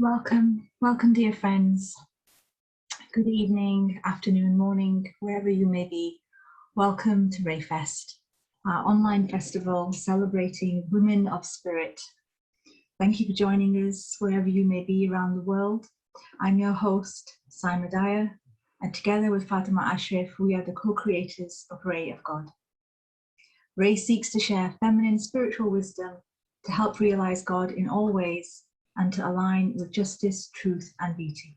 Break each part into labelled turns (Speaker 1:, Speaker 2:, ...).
Speaker 1: Welcome dear friends. Good evening, afternoon, morning, wherever you may be. Welcome to RAYfest, our online festival celebrating women of spirit. Thank you for joining us wherever you may be around the world. I'm your host, Saima Dyer, and together with Fatima Ashraf, we are the co-creators of Ray of God. Ray seeks to share feminine spiritual wisdom to help realize God in all ways and to align with justice, truth, and beauty.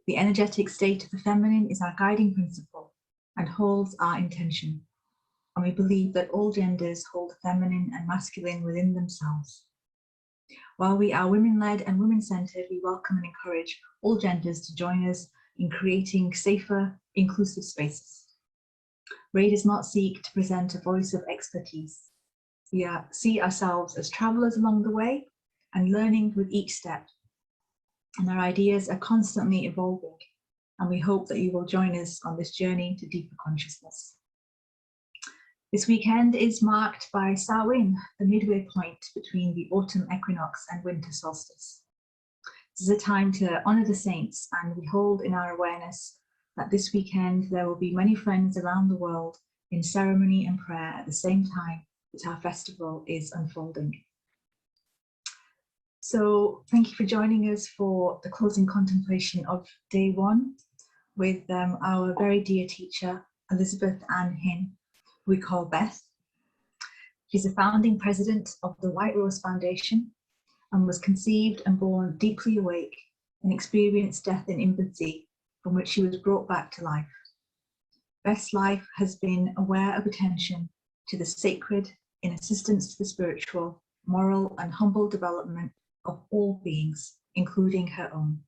Speaker 1: The energetic state of the feminine is our guiding principle and holds our intention. And we believe that all genders hold feminine and masculine within themselves. While we are women-led and women-centered, we welcome and encourage all genders to join us in creating safer, inclusive spaces. Ray does not seek to present a voice of expertise. We see ourselves as travelers along the way and learning with each step. And our ideas are constantly evolving, and we hope that you will join us on this journey to deeper consciousness. This weekend is marked by Samhain, the midway point between the autumn equinox and winter solstice. This is a time to honour the saints, and we hold in our awareness that this weekend there will be many friends around the world in ceremony and prayer at the same time that our festival is unfolding. So thank you for joining us for the closing contemplation of day one with our very dear teacher, Elizabeth Anne Hin, who we call Beth. She's a founding president of the White Rose Foundation and was conceived and born deeply awake and experienced death in infancy, from which she was brought back to life. Beth's life has been aware of attention to the sacred in assistance to the spiritual, moral and humble development of all beings, including her own.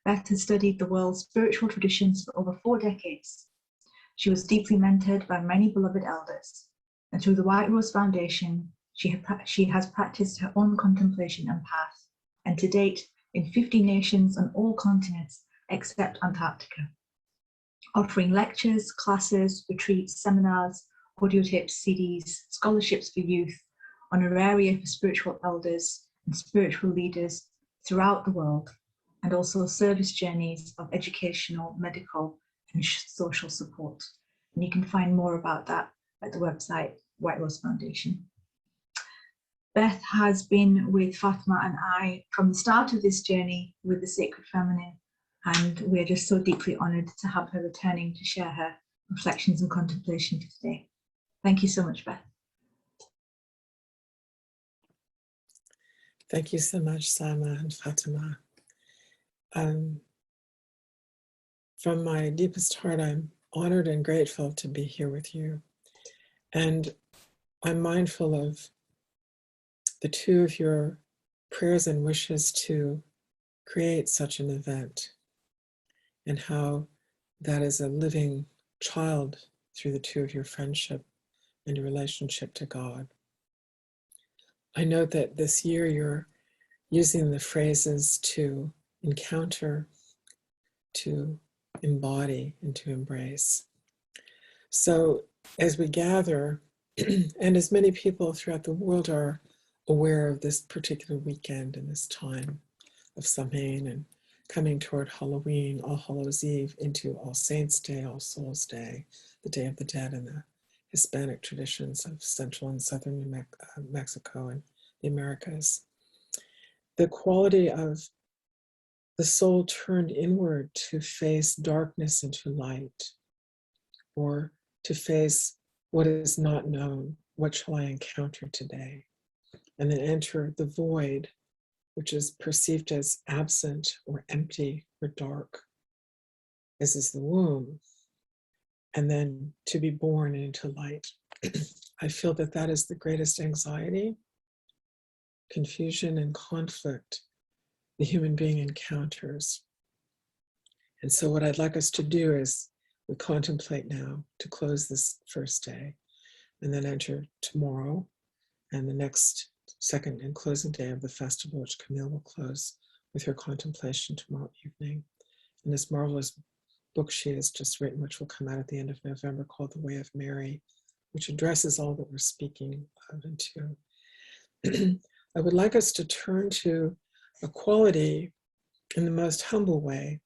Speaker 1: Beth has studied the world's spiritual traditions for over 4 decades. She was deeply mentored by many beloved elders, and through the White Rose Foundation, she has practiced her own contemplation and path, and to date in 50 nations on all continents except Antarctica, offering lectures, classes, retreats, seminars, audio tapes, CDs, scholarships for youth, honoraria for spiritual elders, and spiritual leaders throughout the world, and also service journeys of educational, medical, and social support. And you can find more about that at the website White Rose Foundation. Beth has been with Fatima and I from the start of this journey with the Sacred Feminine, and we're just so deeply honoured to have her returning to share her reflections and contemplation today. Thank you so much, Beth.
Speaker 2: Thank you so much, Saima and Fatima. From my deepest heart, I'm honored and grateful to be here with you. And I'm mindful of the two of your prayers and wishes to create such an event, and how that is a living child through the two of your friendship and your relationship to God. I note that this year you're using the phrases to encounter, to embody, and to embrace. So as we gather, and as many people throughout the world are aware of this particular weekend and this time of Samhain and coming toward Halloween, All Hallows Eve, into All Saints' Day, All Souls' Day, the Day of the Dead, and the Hispanic traditions of Central and Southern Mexico and the Americas. The quality of the soul turned inward to face darkness into light, or to face what is not known, what shall I encounter today? And then enter the void, which is perceived as absent or empty or dark, as is the womb, and then to be born into light. I feel that that is the greatest anxiety, confusion, and conflict the human being encounters. And so what I'd like us to do is we contemplate now to close this first day, and then enter tomorrow and the next second and closing day of the festival, which Camille will close with her contemplation tomorrow evening. And this marvelous book she has just written, which will come out at the end of November, called The Way of Mary, which addresses all that we're speaking of and to. I would like us to turn to quality in the most humble way.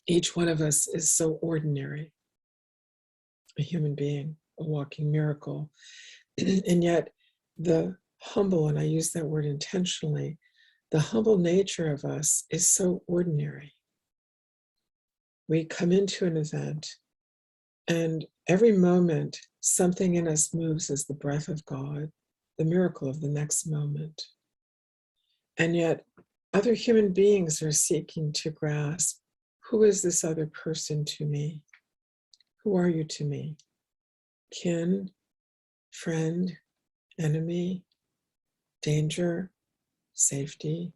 Speaker 2: Each one of us is so ordinary, a human being, a walking miracle. And yet the humble, and I use that word intentionally, the humble nature of us is so ordinary. We come into an event, and every moment something in us moves as the breath of God, the miracle of the next moment. And yet other human beings are seeking to grasp, who is this other person to me? Who are you to me? Kin, friend, enemy, danger, safety.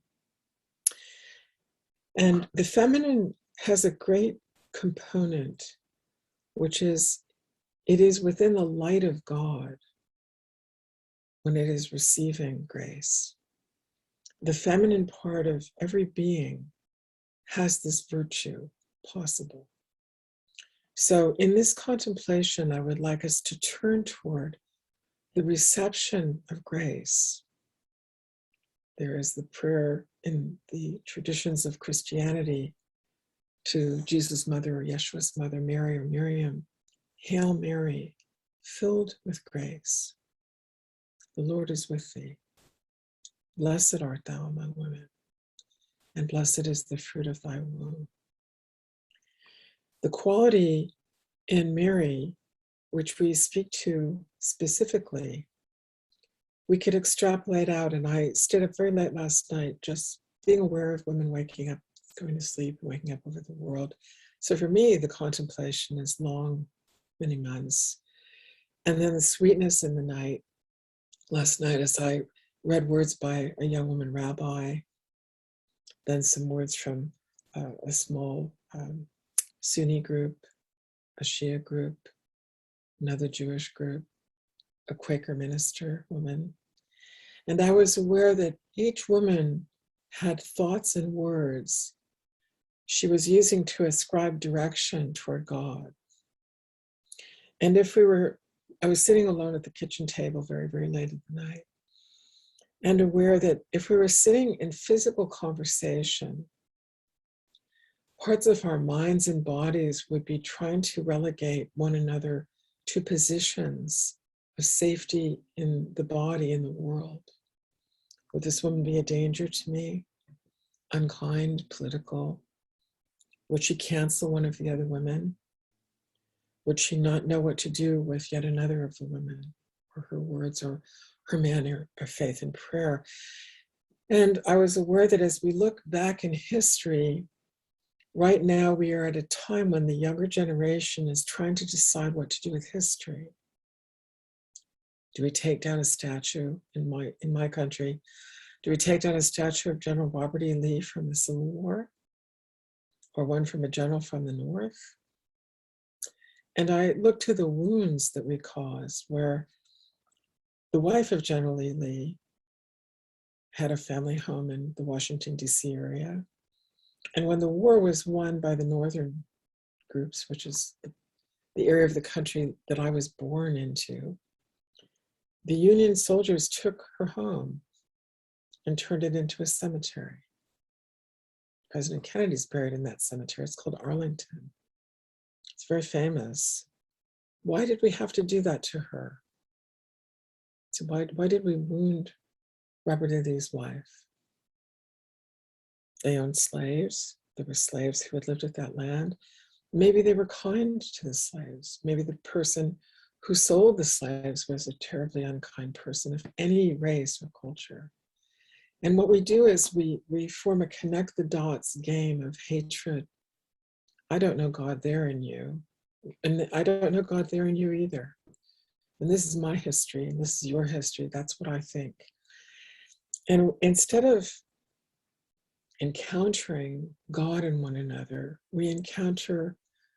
Speaker 2: And the feminine has a great component, which is, it is within the light of God when it is receiving grace. The feminine part of every being has this virtue possible. So in this contemplation, I would like us to turn toward the reception of grace. There is the prayer in the traditions of Christianity to Jesus' mother, or Yeshua's mother, Mary or Miriam, Hail Mary, filled with grace. The Lord is with thee. Blessed art thou among women, and blessed is the fruit of thy womb. The quality in Mary, which we speak to specifically, we could extrapolate out, and I stayed up very late last night just being aware of women waking up, going to sleep, waking up over the world. So for me, the contemplation is long, many months. And then the sweetness in the night. Last night, as I read words by a young woman rabbi, then some words from a small Sunni group, a Shia group, another Jewish group, a Quaker minister woman. And I was aware that each woman had thoughts and words she was using to ascribe direction toward God. And I was sitting alone at the kitchen table very, very late at the night, and aware that if we were sitting in physical conversation, parts of our minds and bodies would be trying to relegate one another to positions of safety in the body, in the world. Would this woman be a danger to me? Unkind, political? Would she cancel one of the other women? Would she not know what to do with yet another of the women, or her words, or her manner of faith and prayer? And I was aware that as we look back in history, right now we are at a time when the younger generation is trying to decide what to do with history. Do we take down a statue in my country? Do we take down a statue of General Robert E. Lee from the Civil War? Or one from a general from the North? And I looked to the wounds that we caused, where the wife of General E. Lee had a family home in the Washington, D.C. area. And when the war was won by the Northern groups, which is the area of the country that I was born into, the Union soldiers took her home and turned it into a cemetery. President Kennedy's buried in that cemetery. It's called Arlington. It's very famous. Why did we have to do that to her? So why did we wound Robert E. Lee's wife? They owned slaves. There were slaves who had lived at that land. Maybe they were kind to the slaves. Maybe the person who sold the slaves was a terribly unkind person of any race or culture. And what we do is we form a connect the dots game of hatred. I don't know God there in you. And I don't know God there in you either. And this is my history, and this is your history. That's what I think. And instead of encountering God in one another, we encounter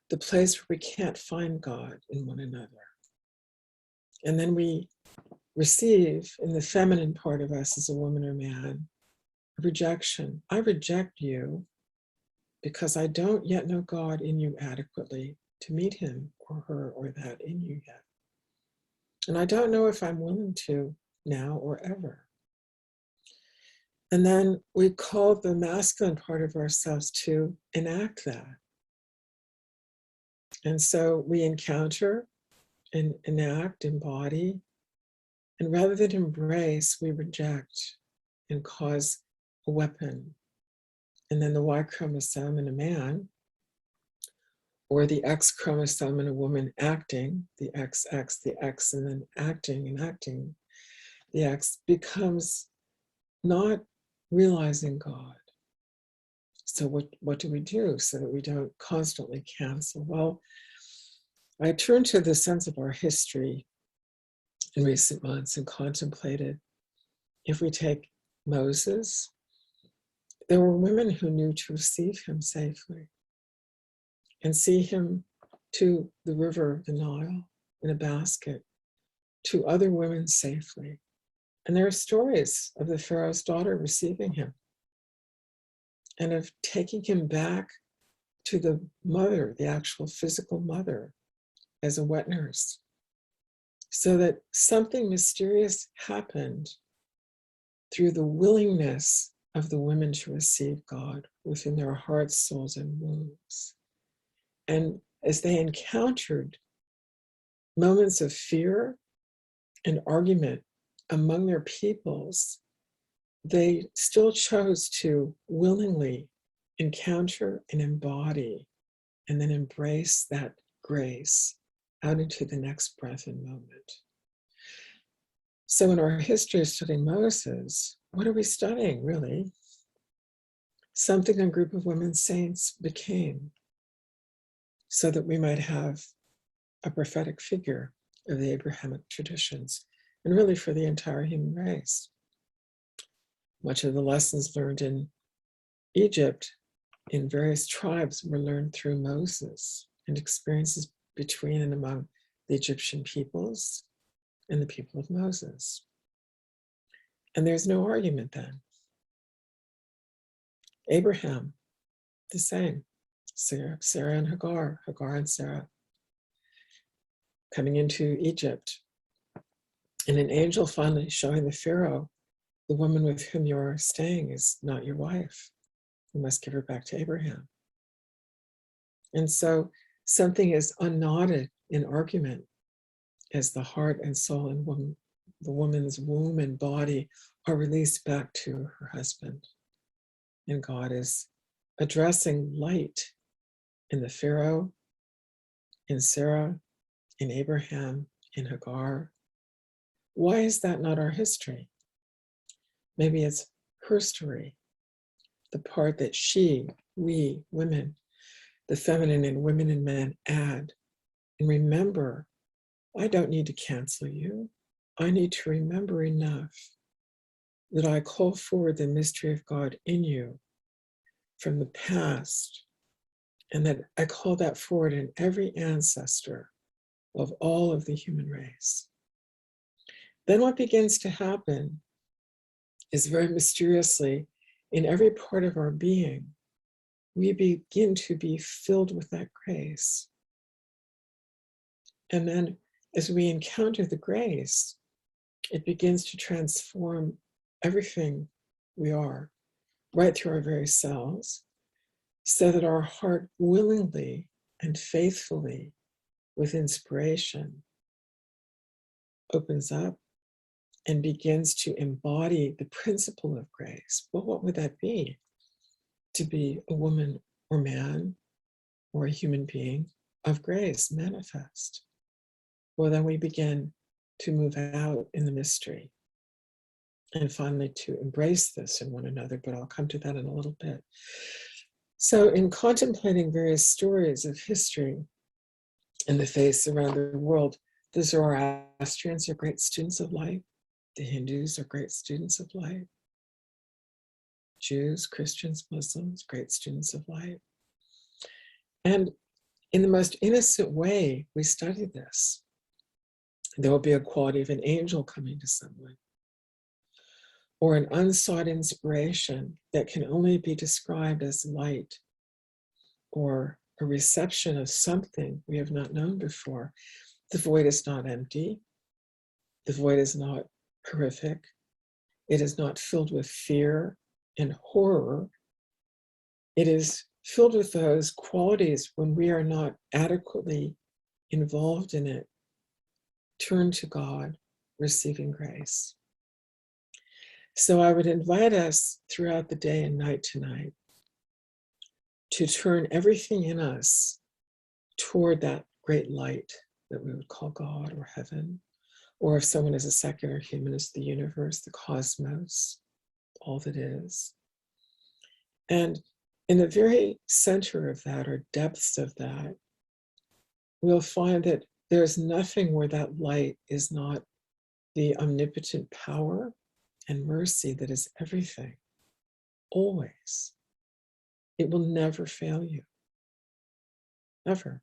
Speaker 2: the place where we can't find God in one another. And then we receive in the feminine part of us as a woman or man, a rejection. I reject you because I don't yet know God in you adequately to meet him or her or that in you yet. And I don't know if I'm willing to now or ever. And then we call the masculine part of ourselves to enact that. And so we encounter and enact, embody, and rather than embrace, we reject and cause a weapon. And then the Y chromosome in a man, or the X chromosome in a woman acting, the XX, the X, and then acting and acting, the X becomes not realizing God. So what do we do so that we don't constantly cancel? Well, I turned to the sense of our history in recent months and contemplated, if we take Moses, there were women who knew to receive him safely and see him to the river, the Nile, in a basket, to other women safely. And there are stories of the Pharaoh's daughter receiving him and of taking him back to the mother, the actual physical mother, as a wet nurse, so that something mysterious happened through the willingness of the women to receive God within their hearts, souls, and wombs. And as they encountered moments of fear and argument among their peoples, they still chose to willingly encounter and embody and then embrace that grace out into the next breath and moment. So in our history of studying Moses, what are we studying, really? Something a group of women saints became, so that we might have a prophetic figure of the Abrahamic traditions, and really for the entire human race. Much of the lessons learned in Egypt in various tribes were learned through Moses and experiences between and among the Egyptian peoples and the people of Moses. And there's no argument then. Abraham, the same. Sarah and Hagar, Hagar and Sarah, coming into Egypt. And an angel finally showing the Pharaoh, the woman with whom you're staying is not your wife. You must give her back to Abraham. And so something is unknotted in argument as the heart and soul and the woman's womb and body are released back to her husband. And God is addressing light in the Pharaoh, in Sarah, in Abraham, in Hagar. Why is that not our history? Maybe it's her story, the part that we, women, the feminine and women and men add. And remember, I don't need to cancel you. I need to remember enough that I call forward the mystery of God in you from the past, and that I call that forward in every ancestor of all of the human race. Then what begins to happen is very mysteriously, in every part of our being, we begin to be filled with that grace. And then as we encounter the grace, it begins to transform everything we are, right through our very cells, so that our heart willingly and faithfully, with inspiration, opens up and begins to embody the principle of grace. Well, what would that be? To be a woman or man or a human being of grace, manifest. Well, then we begin to move out in the mystery and finally to embrace this in one another, but I'll come to that in a little bit. So in contemplating various stories of history in the faiths around the world, the Zoroastrians are great students of light. The Hindus are great students of light. Jews, Christians, Muslims, great students of light. And in the most innocent way, we study this. There will be a quality of an angel coming to someone, or an unsought inspiration that can only be described as light, or a reception of something we have not known before. The void is not empty. The void is not horrific. It is not filled with fear and horror. It is filled with those qualities when we are not adequately involved in it. Turn to God, receiving grace. So I would invite us throughout the day and night tonight to turn everything in us toward that great light that we would call God or heaven, or if someone is a secular humanist, the universe, the cosmos, all that is. And in the very center of that, or depths of that, we'll find that there's nothing where that light is not the omnipotent power and mercy that is everything, always. It will never fail you, ever.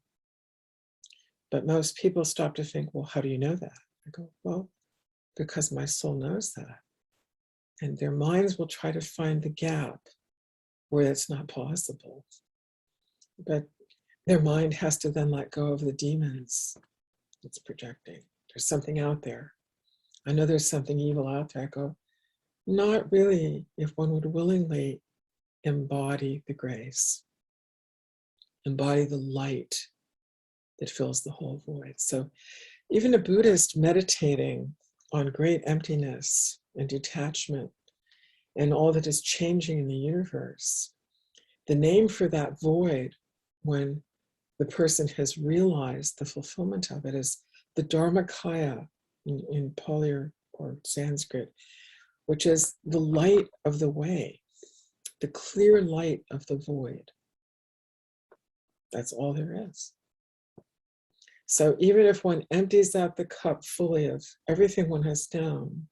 Speaker 2: But most people stop to think, well, how do you know that? I go, well, because my soul knows that. And their minds will try to find the gap where it's not possible. But their mind has to then let go of the demons it's projecting. There's something out there. I know there's something evil out there. I go, not really, if one would willingly embody the grace, embody the light that fills the whole void. So even a Buddhist meditating on great emptiness and detachment and all that is changing in the universe, the name for that void, when the person has realized the fulfillment of it, is the Dharmakaya in Pali or Sanskrit, which is the light of the way, the clear light of the void. That's all there is. So even if one empties out the cup fully of everything one has down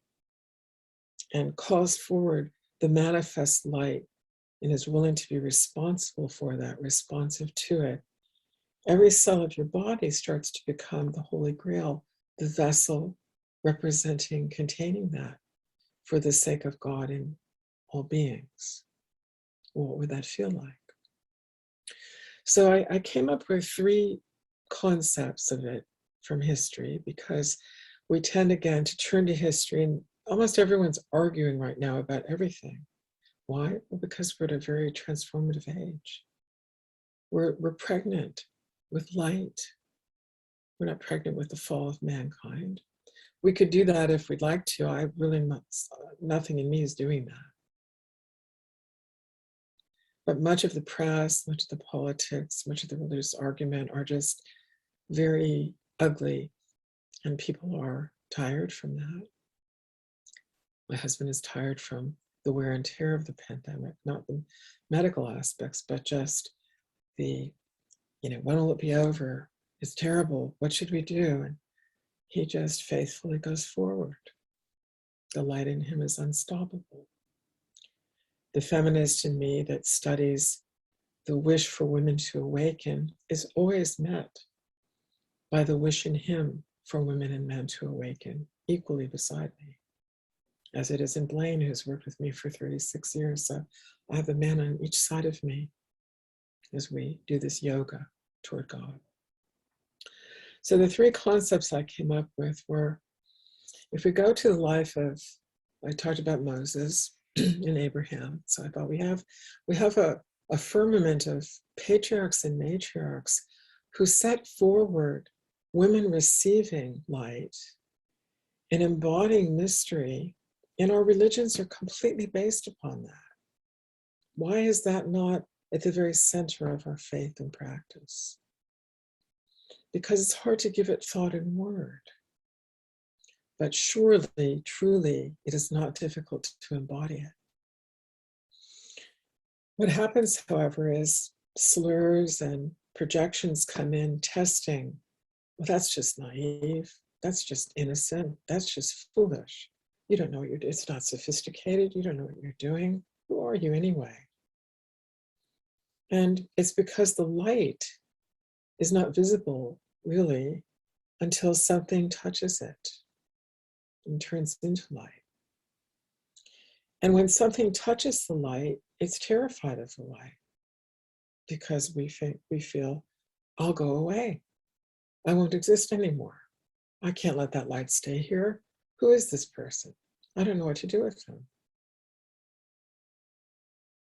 Speaker 2: and calls forward the manifest light and is willing to be responsible for that, responsive to it, every cell of your body starts to become the Holy Grail, the vessel representing, containing that for the sake of God in all beings. What would that feel like? So I came up with 3 concepts of it from history, because we tend again to turn to history, and almost everyone's arguing right now about everything. Why? Well, because we're at a very transformative age. We're pregnant with light. We're not pregnant with the fall of mankind. We could do that if we'd like to. I really, nothing in me is doing that. But much of the press, much of the politics, much of the religious argument are just very ugly, and people are tired from that. My husband is tired from the wear and tear of the pandemic, not the medical aspects, but just the, when will it be over? It's terrible. What should we do? And he just faithfully goes forward. The light in him is unstoppable. The feminist in me that studies the wish for women to awaken is always met by the wish in him for women and men to awaken, equally beside me, as it is in Blaine, who's worked with me for 36 years. So I have a man on each side of me as we do this yoga toward God. So the 3 concepts I came up with were, if we go to the life of, I talked about Moses and Abraham. So I thought we have a firmament of patriarchs and matriarchs who set forward women receiving light and embodying mystery, and our religions are completely based upon that. Why is that not at the very center of our faith and practice? Because it's hard to give it thought and word. But surely, truly, it is not difficult to embody it. What happens, however, is slurs and projections come in testing. Well, that's just naive. That's just innocent. That's just foolish. You don't know what you're doing. It's not sophisticated. You don't know what you're doing. Who are you anyway? And it's because the light is not visible, really, until something touches it and turns into light. And when something touches the light, it's terrified of the light, because we feel, I'll go away. I won't exist anymore. I can't let that light stay here. Who is this person? I don't know what to do with them.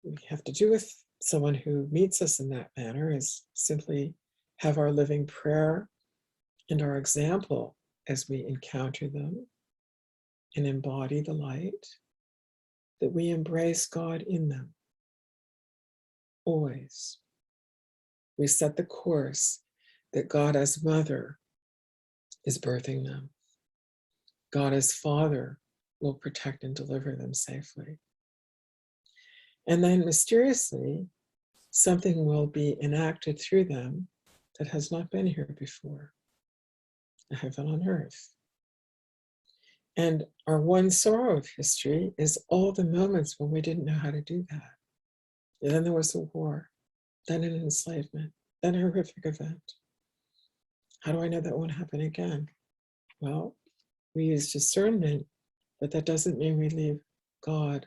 Speaker 2: We have to do with someone who meets us in that manner is simply have our living prayer and our example as we encounter them and embody the light, that we embrace God in them. Always. We set the course that God as mother is birthing them. God as father will protect and deliver them safely. And then mysteriously, something will be enacted through them that has not been here before, a heaven on earth. And our one sorrow of history is all the moments when we didn't know how to do that. And then there was a war, then an enslavement, then a horrific event. How do I know that won't happen again? Well, we use discernment, but that doesn't mean we leave God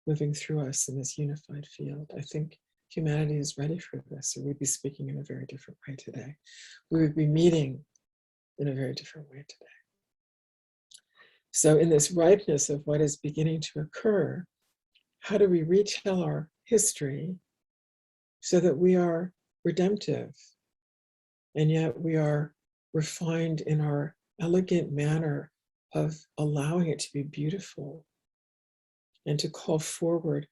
Speaker 2: moving through us in this unified field. I think humanity is ready for this, or we'd be speaking in a very different way today. We would be meeting in a very different way today. So in this ripeness of what is beginning to occur, how do we retell our history so that we are redemptive, and yet we are refined in our elegant manner of allowing it to be beautiful and to call forward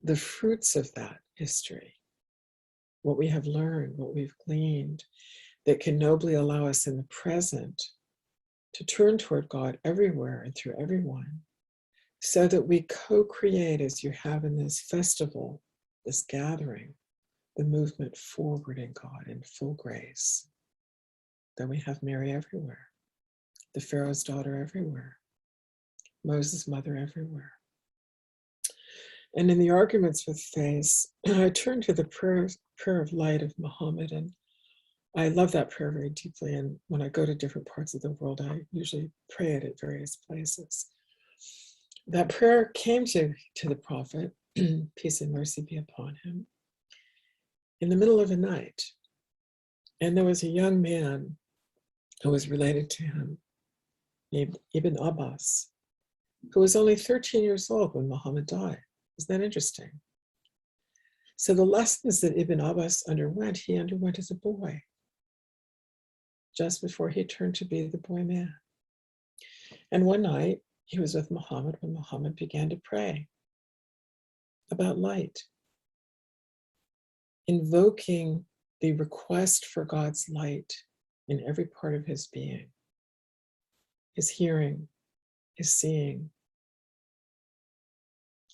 Speaker 2: the fruits of that history, what we have learned, what we've gleaned, that can nobly allow us in the present to turn toward God everywhere and through everyone, so that we co-create, as you have in this festival, this gathering, the movement forward in God in full grace. Then we have Mary everywhere, the Pharaoh's daughter everywhere, Moses' mother everywhere. And in the arguments with faith, I turn to the prayer of light of Muhammad, and I love that prayer very deeply. And when I go to different parts of the world, I usually pray it at various places. That prayer came to the prophet, peace and mercy be upon him, in the middle of the night. And there was a young man who was related to him, named Ibn Abbas, who was only 13 years old when Muhammad died. Isn't that interesting? So the lessons that Ibn Abbas underwent, he underwent as a boy, just before he turned to be the boy man. And one night, he was with Muhammad when Muhammad began to pray about light, invoking the request for God's light in every part of his being, his hearing, his seeing,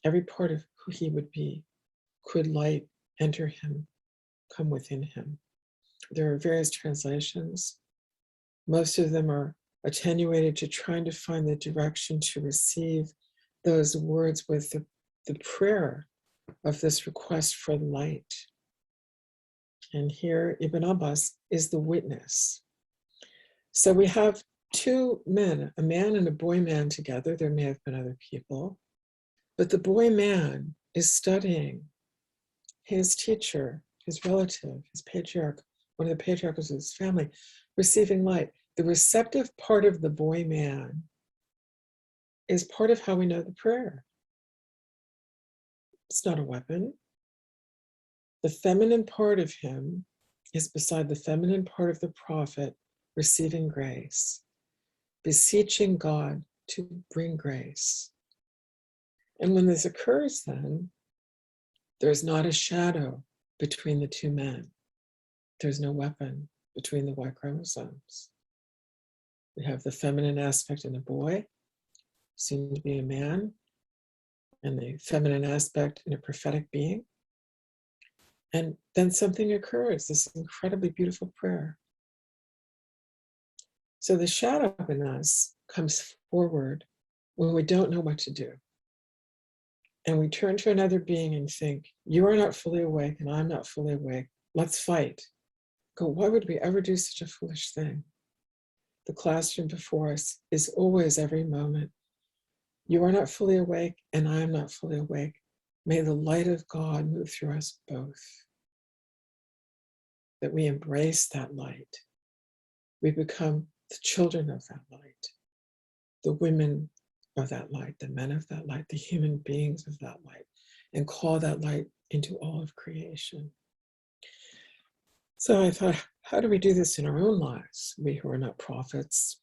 Speaker 2: every part of who he would be. Could light enter him, come within him? There are various translations. Most of them are attenuated to trying to find the direction to receive those words with the prayer of this request for light. And here Ibn Abbas is the witness. So we have two men, a man and a boy man together. There may have been other people, but the boy man is studying his teacher, his relative, his patriarch, one of the patriarchs of his family, receiving light. The receptive part of the boy man is part of how we know the prayer. It's not a weapon. The feminine part of him is beside the feminine part of the prophet, receiving grace, beseeching God to bring grace. And when this occurs, then, there's not a shadow between the two men. There's no weapon between the Y chromosomes. We have the feminine aspect in a boy, soon to be a man, and the feminine aspect in a prophetic being. And then something occurs, this incredibly beautiful prayer. So the shadow in us comes forward when we don't know what to do. And we turn to another being and think, you are not fully awake and I'm not fully awake. Let's fight. Go, why would we ever do such a foolish thing? The classroom before us is always, every moment, you are not fully awake and I am not fully awake. May the light of God move through us both. That we embrace that light. We become the children of that light, the women of that light, the men of that light, the human beings of that light, and call that light into all of creation. So I thought, how do we do this in our own lives? We who are not prophets,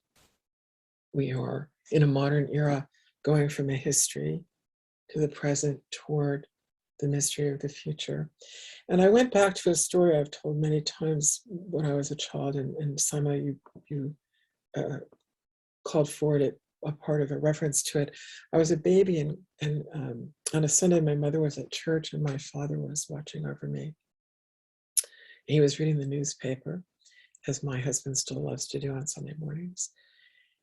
Speaker 2: we are in a modern era going from a history to the present toward the mystery of the future. And I went back to a story I've told many times when I was a child, and Sima, you called forward a part of a reference to it. I was a baby, and on a Sunday, my mother was at church and my father was watching over me. He was reading the newspaper, as my husband still loves to do on Sunday mornings.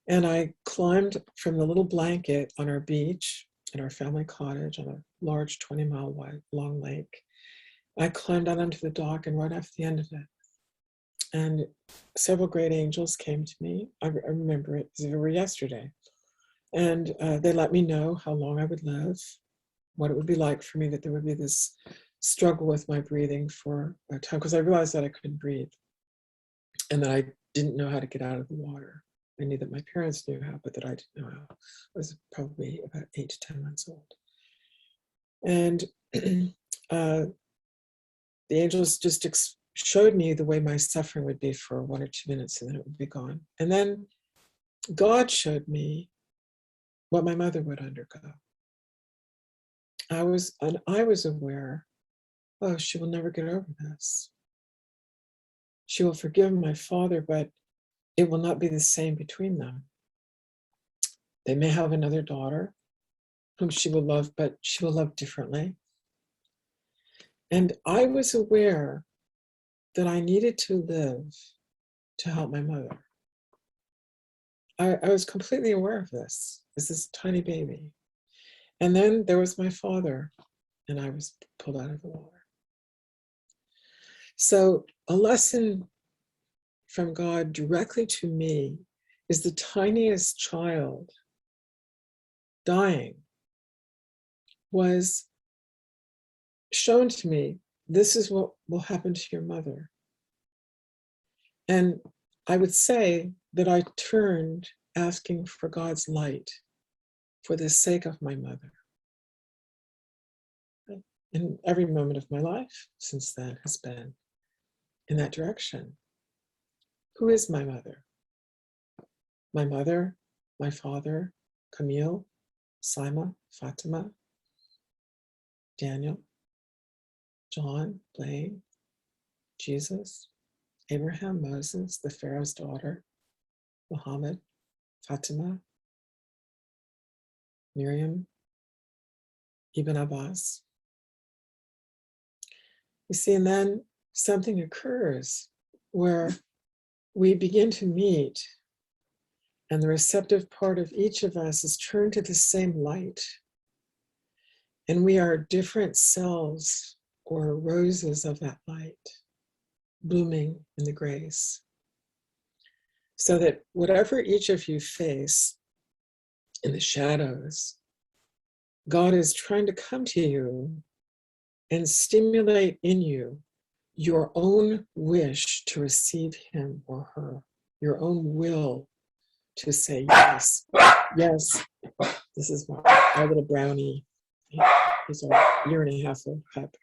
Speaker 2: And I climbed from the little blanket on our beach in our family cottage on a large 20-mile wide long lake. I climbed out onto the dock and right off the end of it. And several great angels came to me. I remember it as if it were yesterday. And they let me know how long I would live, what it would be like for me, that there would be this struggle with my breathing for a time, because I realized that I couldn't breathe and that I didn't know how to get out of the water. I knew that my parents knew how, but that I didn't know how. I was probably about 8 to 10 months old. And the angels just showed me the way my suffering would be for 1 or 2 minutes, and then it would be gone. And then God showed me what my mother would undergo. I was aware, oh, she will never get over this. She will forgive my father, but it will not be the same between them. They may have another daughter whom she will love, but she will love differently. And I was aware that I needed to live to help my mother. I was completely aware of this as this tiny baby. And then there was my father, and I was pulled out of the water. So a lesson from God directly to me is the tiniest child dying was shown to me. This is what will happen to your mother. And I would say that I turned asking for God's light for the sake of my mother. And every moment of my life since then has been in that direction. Who is my mother? My mother, my father, Camille, Sima, Fatima, Daniel, John, Blaine, Jesus, Abraham, Moses, the Pharaoh's daughter, Muhammad, Fatima, Miriam, Ibn Abbas. You see, and then something occurs where we begin to meet, and the receptive part of each of us is turned to the same light. And we are different cells or roses of that light, blooming in the grace. So that whatever each of you face in the shadows, God is trying to come to you and stimulate in you your own wish to receive him or her, your own will to say yes, yes. This is my little brownie. He's a 1.5 year old pup.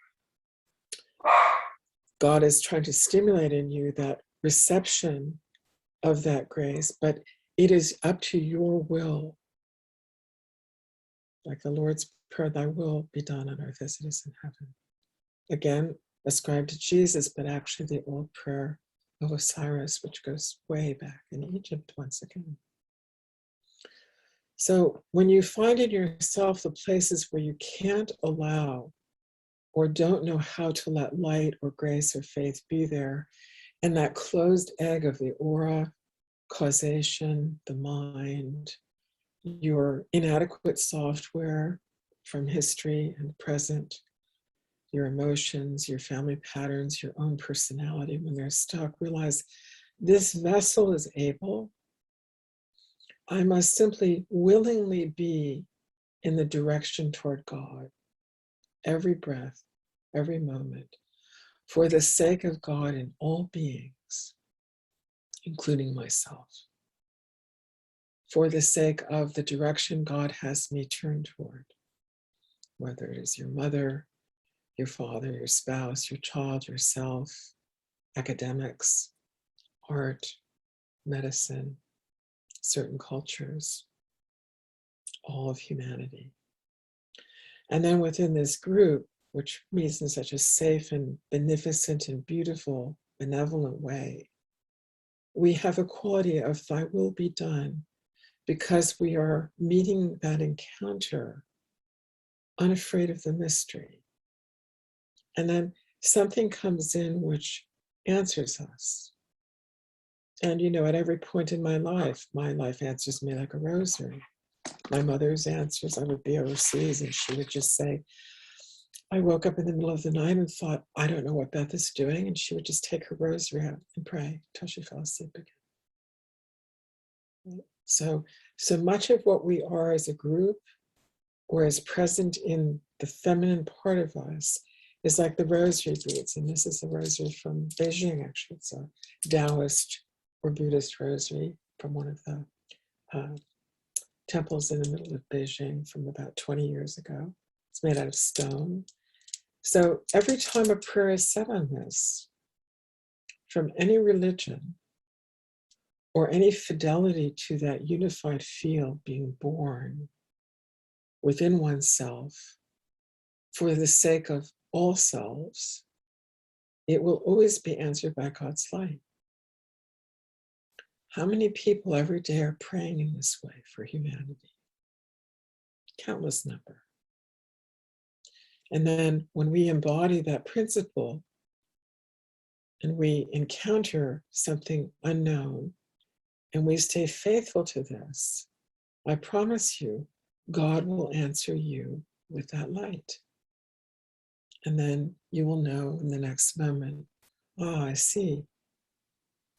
Speaker 2: God is trying to stimulate in you that reception of that grace, but it is up to your will. Like the Lord's Prayer, thy will be done on earth as it is in heaven. Again, ascribed to Jesus, but actually the old prayer of Osiris, which goes way back in Egypt once again. So when you find in yourself the places where you can't allow or don't know how to let light or grace or faith be there, and that closed egg of the aura, causation, the mind, your inadequate software from history and present, your emotions, your family patterns, your own personality, when they're stuck, realize this vessel is able. I must simply willingly be in the direction toward God, every breath, every moment, for the sake of God in all beings, including myself. for the sake of the direction God has me turned toward, whether it is your mother, your father, your spouse, your child, yourself, academics, art, medicine, certain cultures, all of humanity. And then within this group, which meets in such a safe and beneficent and beautiful, benevolent way, we have a quality of thy will be done, because we are meeting that encounter unafraid of the mystery. And then something comes in which answers us. And at every point in my life answers me like a rosary. My mother's answers, I would be overseas and she would just say, I woke up in the middle of the night and thought, I don't know what Beth is doing. And she would just take her rosary out and pray till she fell asleep again. So much of what we are as a group, or is present in the feminine part of us, is like the rosary beads. And this is the rosary from Beijing, actually. It's a Taoist or Buddhist rosary from one of the temples in the middle of Beijing from about 20 years ago. It's made out of stone. So every time a prayer is said on this, from any religion or any fidelity to that unified field being born within oneself for the sake of all selves, it will always be answered by God's light. How many people every day are praying in this way for humanity? Countless number. And then when we embody that principle and we encounter something unknown and we stay faithful to this, I promise you, God will answer you with that light. And then you will know in the next moment, I see.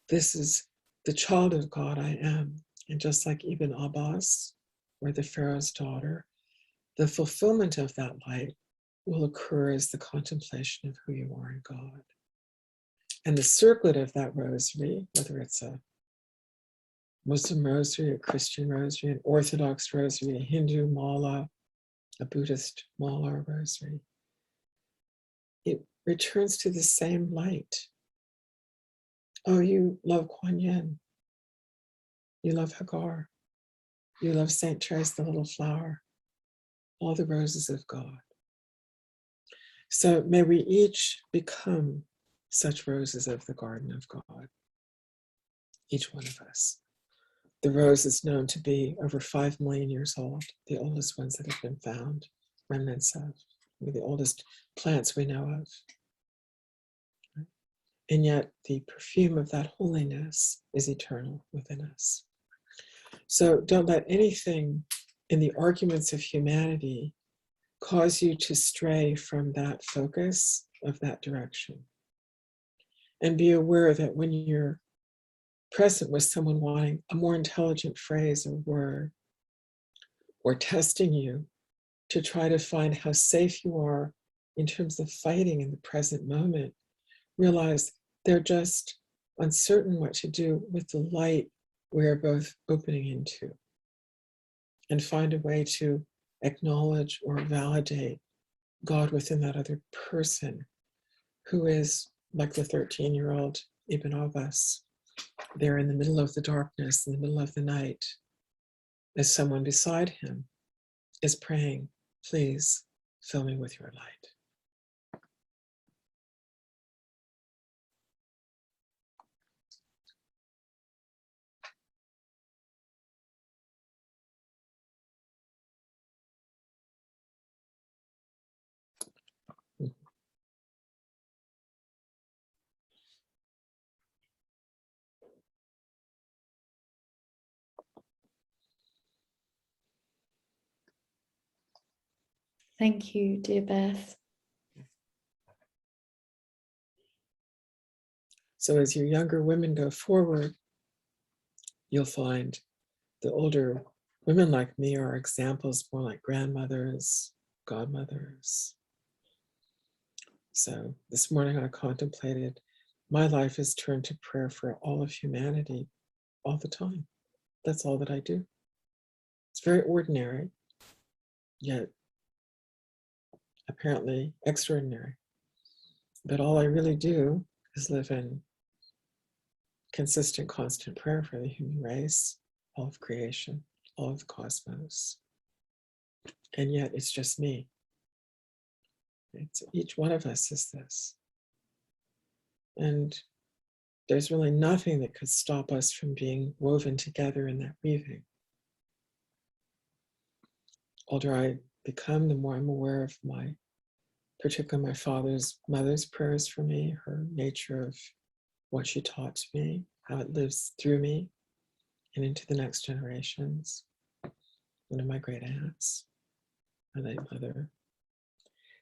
Speaker 2: This is the child of God I am. And just like Ibn Abbas, or the Pharaoh's daughter, the fulfillment of that light will occur as the contemplation of who you are in God. And the circlet of that rosary, whether it's a Muslim rosary, a Christian rosary, an Orthodox rosary, a Hindu mala, a Buddhist mala or rosary, it returns to the same light. Oh, you love Kuan Yin. You love Hagar. You love St. Therese, the little flower. All the roses of God. So may we each become such roses of the garden of God. Each one of us. The rose is known to be over 5 million years old, the oldest ones that have been found, remnants of, the oldest plants we know of. And yet the perfume of that holiness is eternal within us. So don't let anything in the arguments of humanity cause you to stray from that focus of that direction. And be aware that when you're present with someone wanting a more intelligent phrase or word, or testing you to try to find how safe you are in terms of fighting in the present moment, realize they're just uncertain what to do with the light we're both opening into, and find a way to acknowledge or validate God within that other person who is like the 13-year-old Ibn Abbas, there in the middle of the darkness, in the middle of the night, as someone beside him is praying, please fill me with your light.
Speaker 3: Thank you, dear Beth.
Speaker 2: So as your younger women go forward, you'll find the older women like me are examples more like grandmothers, godmothers. So this morning I contemplated my life is turned to prayer for all of humanity all the time. That's all that I do. It's very ordinary, yet apparently extraordinary. But all I really do is live in consistent, constant prayer for the human race, all of creation, all of the cosmos. And yet it's just me. Each one of us is this. And there's really nothing that could stop us from being woven together in that weaving. The older I become, the more I'm aware of particularly my mother's prayers for me, her nature of what she taught to me, how it lives through me and into the next generations. One of my great aunts, my late mother.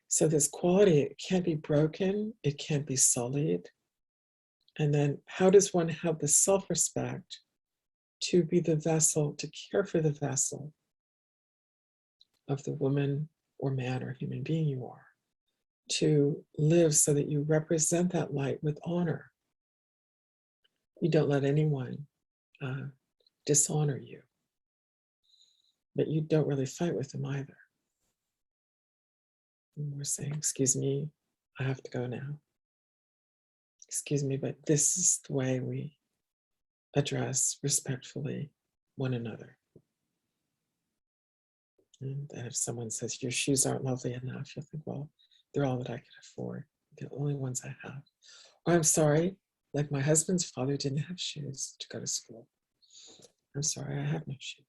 Speaker 2: So this quality, it can't be broken, it can't be sullied. And then how does one have the self-respect to be the vessel, to care for the vessel of the woman or man or human being you are, to live so that you represent that light with honor. You don't let anyone dishonor you, but you don't really fight with them either. And we're saying, excuse me, I have to go now. Excuse me, but this is the way we address respectfully one another. And if someone says, your shoes aren't lovely enough, you'll think, well, they're all that I could afford. They're the only ones I have. Or I'm sorry, like my husband's father didn't have shoes to go to school. I'm sorry, I have no shoes.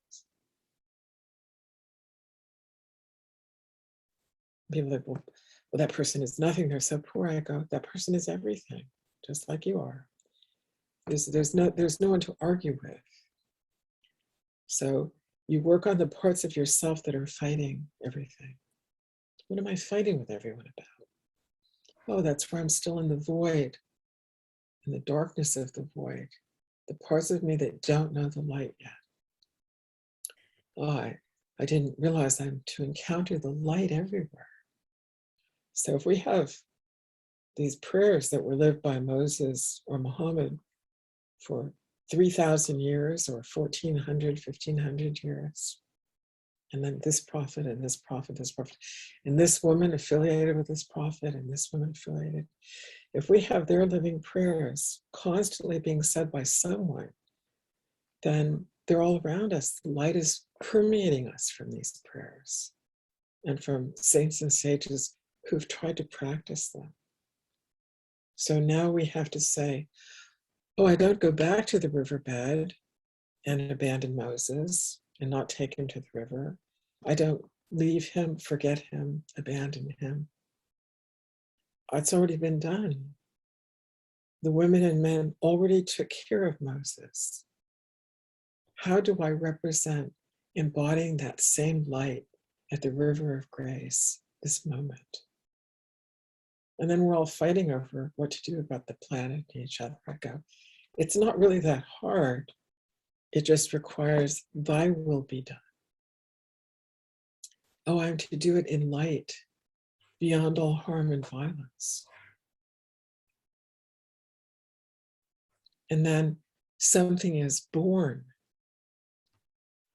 Speaker 2: People are like, well, that person is nothing, they're so poor. I go, that person is everything, just like you are. There's no one to argue with. So you work on the parts of yourself that are fighting everything. What am I fighting with everyone about? Oh, that's where I'm still in the void, in the darkness of the void, the parts of me that don't know the light yet. Oh, I didn't realize I'm to encounter the light everywhere. So if we have these prayers that were lived by Moses or Muhammad for 3,000 years or 1,400, 1,500 years, and then this prophet and this prophet, and this woman affiliated with this prophet and this woman affiliated. If we have their living prayers constantly being said by someone, then they're all around us. The light is permeating us from these prayers and from saints and sages who've tried to practice them. So now we have to say, oh, I don't go back to the riverbed and abandon Moses and not take him to the river. I don't leave him, forget him, abandon him. It's already been done. The women and men already took care of Moses. How do I represent embodying that same light at the river of grace this moment? And then we're all fighting over what to do about the planet and each other. I go, it's not really that hard. It just requires thy will be done. Oh, I'm to do it in light, beyond all harm and violence. And then something is born.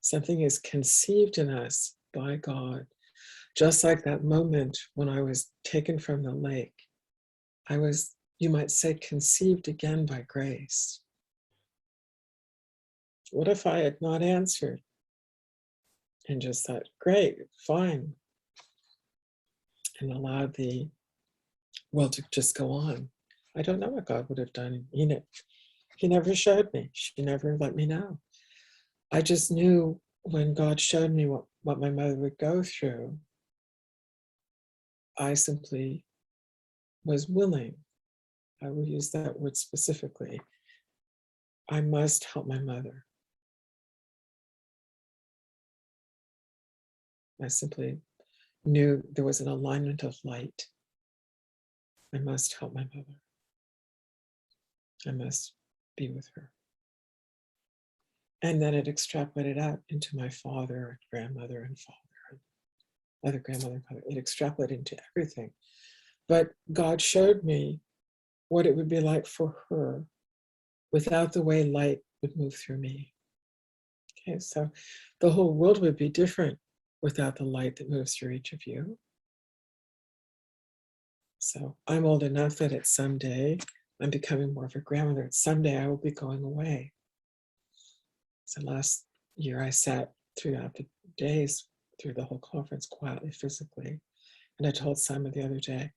Speaker 2: Something is conceived in us by God. Just like that moment when I was taken from the lake, I was, you might say, conceived again by grace. What if I had not answered and just thought, great, fine, and allowed the world to just go on? I don't know what God would have done. He never showed me. She never let me know. I just knew when God showed me what my mother would go through, I simply was willing. I will use that word specifically. I must help my mother. I simply knew there was an alignment of light. I must help my mother. I must be with her. And then it extrapolated out into my father and grandmother and father and other grandmother and father. It extrapolated into everything. But God showed me what it would be like for her without the way light would move through me. Okay, so the whole world would be different without the light that moves through each of you. So I'm old enough that at someday, I'm becoming more of a grandmother. Someday I will be going away. So last year I sat throughout the days, through the whole conference, quietly, physically. And I told Simon the other day,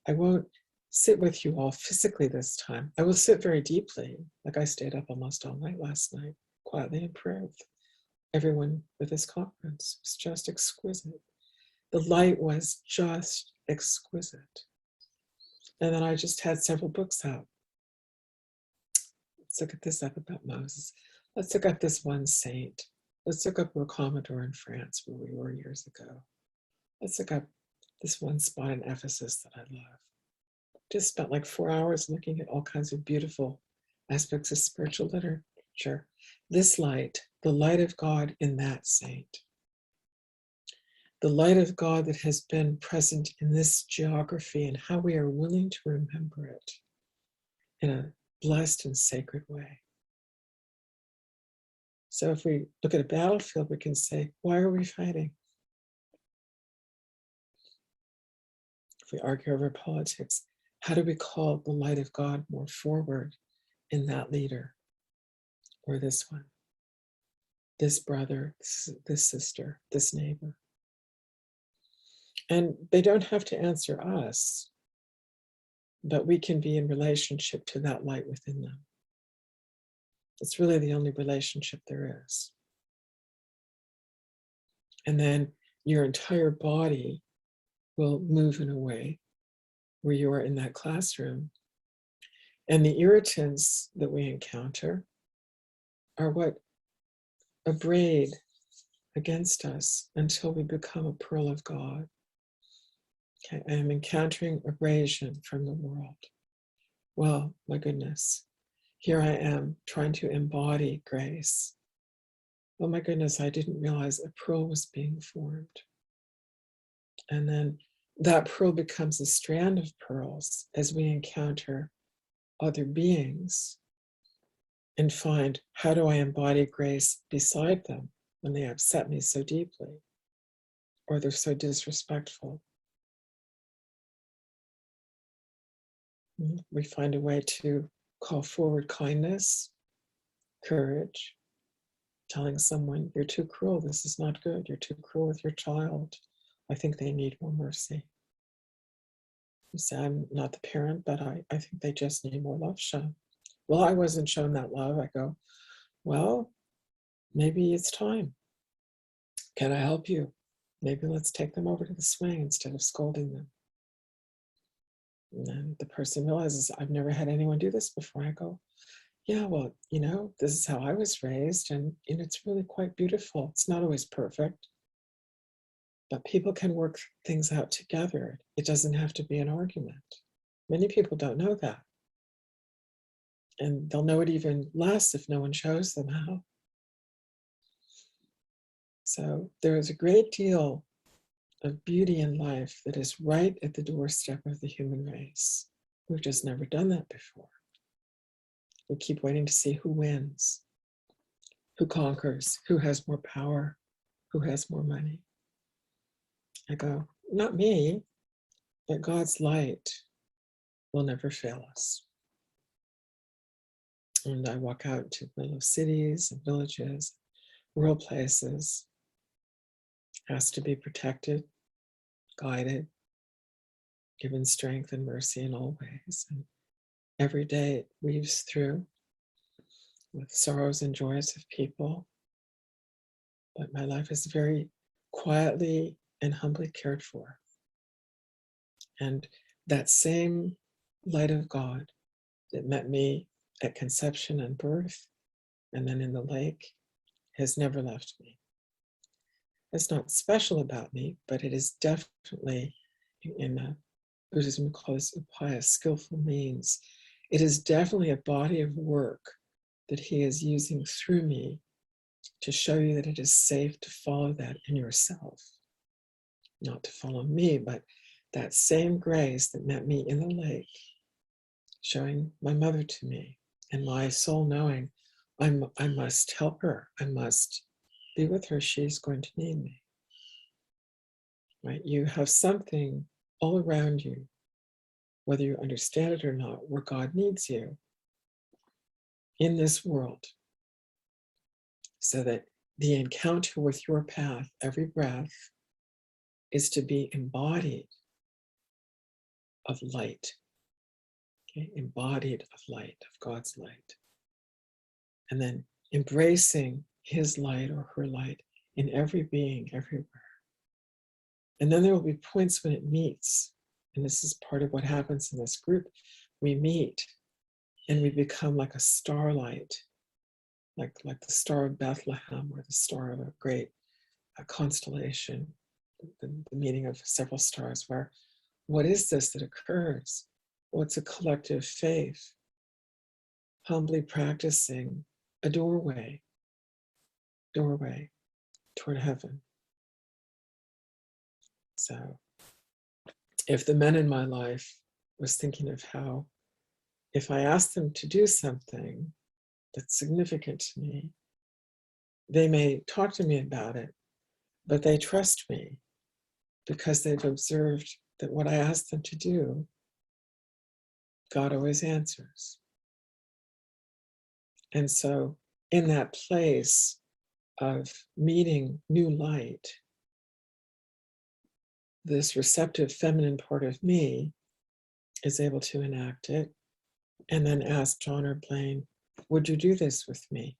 Speaker 2: I won't sit with you all physically this time. I will sit very deeply. Like I stayed up almost all night last night, quietly in prayer with everyone with this conference. It was just exquisite. The light was just exquisite. And then I just had several books out. Let's look at this up about Moses. Let's look up this one saint. Let's look up Commodore in France, where we were years ago. Let's look up this one spot in Ephesus that I love. Just spent like 4 hours looking at all kinds of beautiful aspects of spiritual literature. This light, the light of God in that saint. The light of God that has been present in this geography and how we are willing to remember it in a blessed and sacred way. So if we look at a battlefield, we can say, why are we fighting? If we argue over politics, how do we call the light of God more forward in that leader or this one, this brother, this sister, this neighbor? And they don't have to answer us, but we can be in relationship to that light within them. It's really the only relationship there is. And then your entire body will move in a way where you are in that classroom. And the irritants that we encounter are what abrade against us until we become a pearl of God. Okay, I am encountering abrasion from the world. Well, my goodness, here I am trying to embody grace. Oh my goodness, I didn't realize a pearl was being formed. And then that pearl becomes a strand of pearls as we encounter other beings and find, how do I embody grace beside them when they upset me so deeply or they're so disrespectful? We find a way to call forward kindness, courage, telling someone, you're too cruel, this is not good, you're too cruel with your child. I think they need more mercy. You say, I'm not the parent, but I think they just need more love shown. Well, I wasn't shown that love. I go, well, maybe it's time. Can I help you? Maybe let's take them over to the swing instead of scolding them. And then the person realizes, I've never had anyone do this before. I go, yeah, well, this is how I was raised, and it's really quite beautiful. It's not always perfect, but people can work things out together. It doesn't have to be an argument. Many people don't know that. And they'll know it even less if no one shows them how. So there is a great deal of beauty in life that is right at the doorstep of the human race. We've just never done that before. We keep waiting to see who wins, who conquers, who has more power, who has more money. I go, not me, but God's light will never fail us. And I walk out to little cities and villages, rural places, asked to be protected, guided, given strength and mercy in all ways. And every day it weaves through with sorrows and joys of people. But my life is very quietly and humbly cared for. And that same light of God that met me at conception and birth, and then in the lake, has never left me. It's not special about me, but it is definitely, in Buddhism we call this upaya, skillful means. It is definitely a body of work that he is using through me to show you that it is safe to follow that in yourself. Not to follow me, but that same grace that met me in the lake, showing my mother to me, and my soul knowing I must help her. I must be with her. She's going to need me. Right? You have something all around you, whether you understand it or not, where God needs you in this world, so that the encounter with your path, every breath, is to be embodied of light. Okay? Embodied of light, of God's light. And then embracing his light or her light in every being, everywhere. And then there will be points when it meets. And this is part of what happens in this group. We meet and we become like a starlight, like the star of Bethlehem or the star of a great constellation, the meeting of several stars, where what is this that occurs? Well, it's a collective faith, humbly practicing a doorway toward heaven. So if the men in my life was thinking of how, if I asked them to do something that's significant to me, they may talk to me about it, but they trust me because they've observed that what I ask them to do, God always answers. And so in that place of meeting new light, this receptive feminine part of me is able to enact it and then ask John or Blaine, would you do this with me?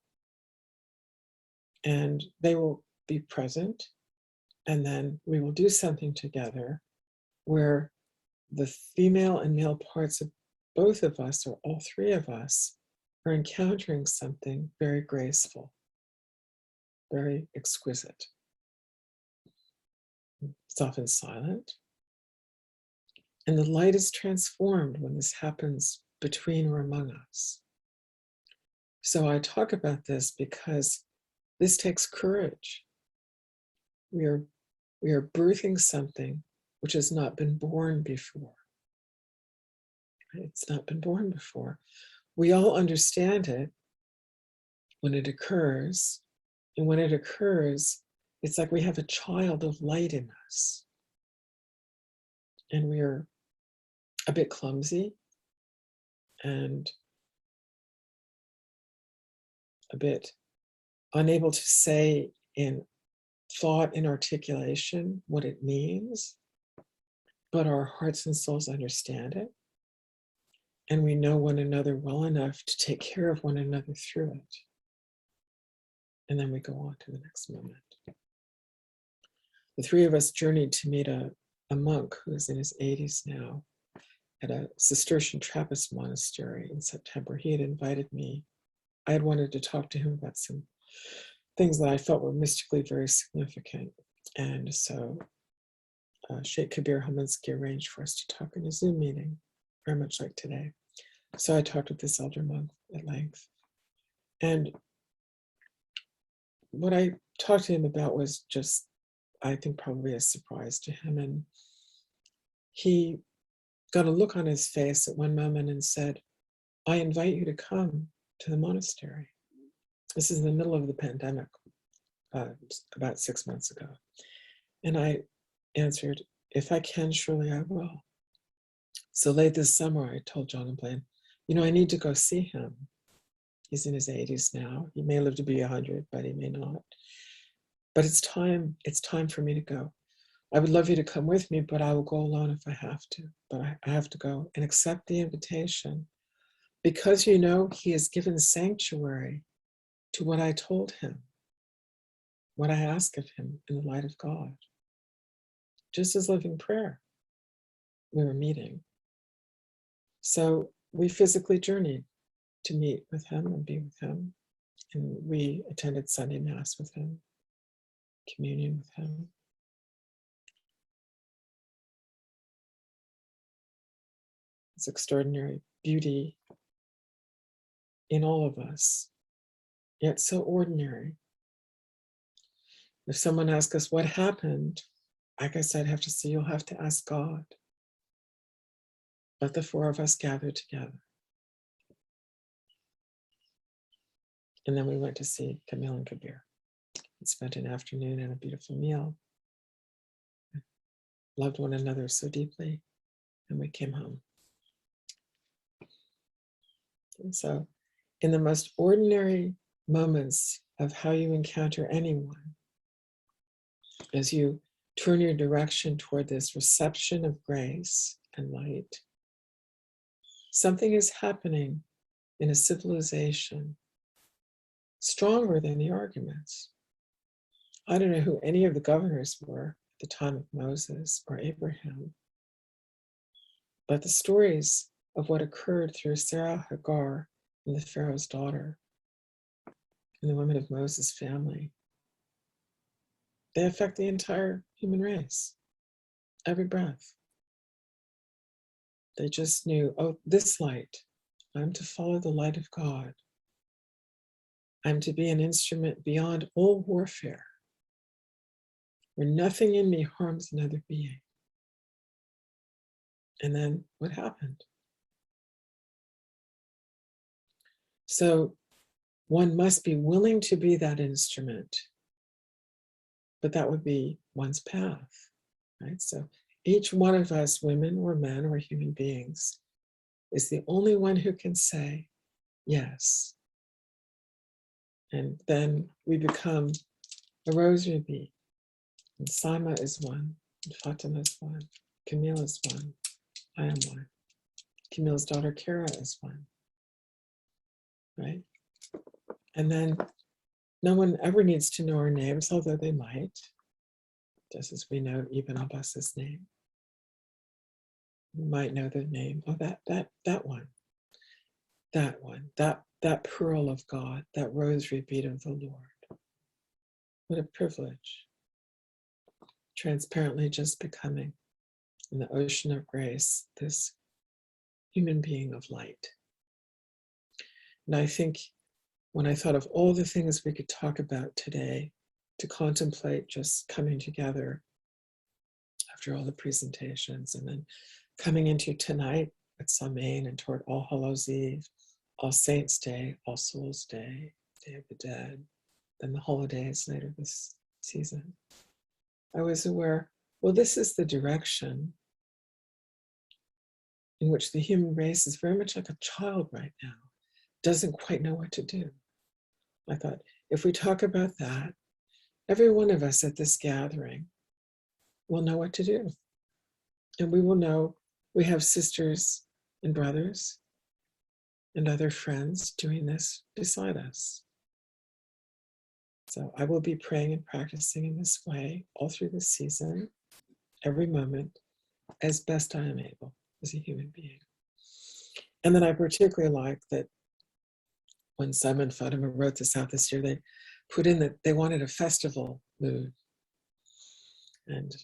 Speaker 2: And they will be present, and then we will do something together where the female and male parts of both of us, or all three of us, are encountering something very graceful, very exquisite. It's often silent. And the light is transformed when this happens between or among us. So I talk about this because this takes courage. We are birthing something which has not been born before. It's not been born before. We all understand it when it occurs. And when it occurs, it's like we have a child of light in us. And we are a bit clumsy and a bit unable to say in thought and articulation what it means, but our hearts and souls understand it. And we know one another well enough to take care of one another through it. And then we go on to the next moment. The three of us journeyed to meet a monk who is in his 80s now at a Cistercian Trappist monastery in September. He had invited me. I had wanted to talk to him about some things that I felt were mystically very significant. And so Sheikh Kabir Haminsky arranged for us to talk in a Zoom meeting, very much like today. So I talked with this elder monk at length. And what I talked to him about was just, I think, probably a surprise to him. And he got a look on his face at one moment and said, I invite you to come to the monastery. This is in the middle of the pandemic, about 6 months ago. And I answered, if I can, surely I will. So late this summer, I told John and Blaine, I need to go see him. He's in his 80s now. He may live to be 100, but he may not. But it's time for me to go. I would love you to come with me, but I will go alone if I have to. But I have to go and accept the invitation because, he has given sanctuary to what I told him, what I ask of him in the light of God. Just as living prayer, we were meeting. So we physically journeyed to meet with him and be with him. And we attended Sunday Mass with him, communion with him. It's extraordinary beauty in all of us, yet so ordinary. If someone asks us what happened, I guess I'd have to say, you'll have to ask God. But the four of us gathered together. And then we went to see Camille and Kabir. spent an afternoon and a beautiful meal, loved one another so deeply, and we came home. And so in the most ordinary moments of how you encounter anyone, as you turn your direction toward this reception of grace and light, something is happening in a civilization stronger than the arguments. I don't know who any of the governors were at the time of Moses or Abraham, but the stories of what occurred through Sarah, Hagar, and the Pharaoh's daughter, and the women of Moses' family, they affect the entire human race, every breath. They just knew, oh, this light, I'm to follow the light of God. I'm to be an instrument beyond all warfare, where nothing in me harms another being. And then what happened? So one must be willing to be that instrument, but that would be one's path, right? So each one of us, women or men or human beings, is the only one who can say yes. And then we become a rosary bead. And Saima is one, and Fatima is one, Camille is one, I am one. Camille's daughter Kara is one, right? And then no one ever needs to know our names, although they might, just as we know Ibn Abbas's name. We might know the name, oh, that one, that pearl of God, that rosary bead of the Lord. What a privilege. Transparently just becoming, in the ocean of grace, this human being of light. And I think when I thought of all the things we could talk about today, to contemplate just coming together after all the presentations, and then coming into tonight at Samhain and toward All Hallows Eve, All Saints' Day, All Souls' Day, Day of the Dead, then the holidays later this season, I was aware, well, this is the direction in which the human race is very much like a child right now, doesn't quite know what to do. I thought, if we talk about that, every one of us at this gathering will know what to do. And we will know we have sisters and brothers and other friends doing this beside us. So I will be praying and practicing in this way all through this season, every moment, as best I am able as a human being. And then I particularly like that when Simon and Fatima wrote this out this year, they put in that they wanted a festival mood and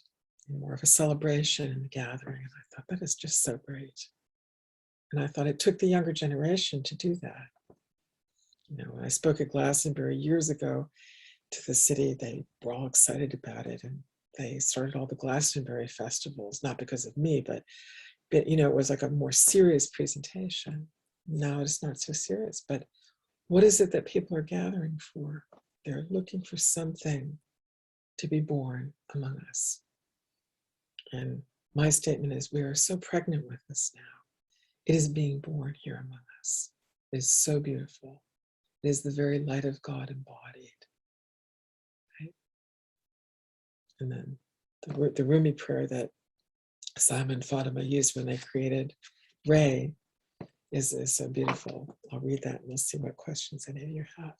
Speaker 2: more of a celebration in the gathering. And I thought, that is just so great. And I thought it took the younger generation to do that. You know, when I spoke at Glastonbury years ago to the city, they were all excited about it. And they started all the Glastonbury festivals, not because of me, but you know, it was like a more serious presentation. Now it's not so serious, but what is it that people are gathering for? They're looking for something to be born among us. And my statement is, we are so pregnant with this now. It is being born here among us. It is so beautiful. It is the very light of God embodied. Right? And then the Rumi prayer that Simon and Fatima used when they created Ray is so beautiful. I'll read that and we'll see what questions any of you have.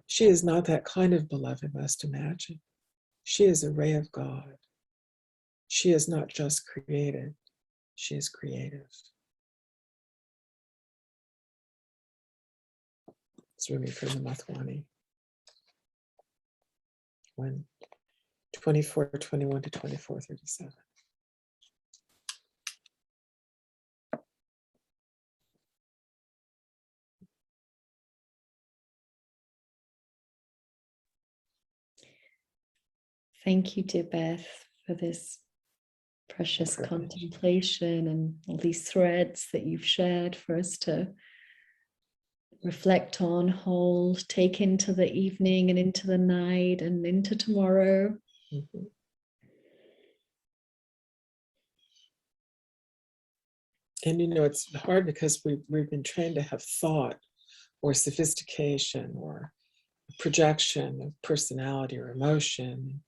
Speaker 2: She is not that kind of beloved, must imagine. She is a ray of God. She is not just created, she is creative. It's Rumi from the Mathwani. 24:21 to 24:37.
Speaker 3: Thank you, dear Beth, for this precious contemplation and all these threads that you've shared for us to reflect on, hold, take into the evening and into the night and into tomorrow.
Speaker 2: Mm-hmm. And you know, it's hard because we've been trained to have thought or sophistication or projection of personality or emotion.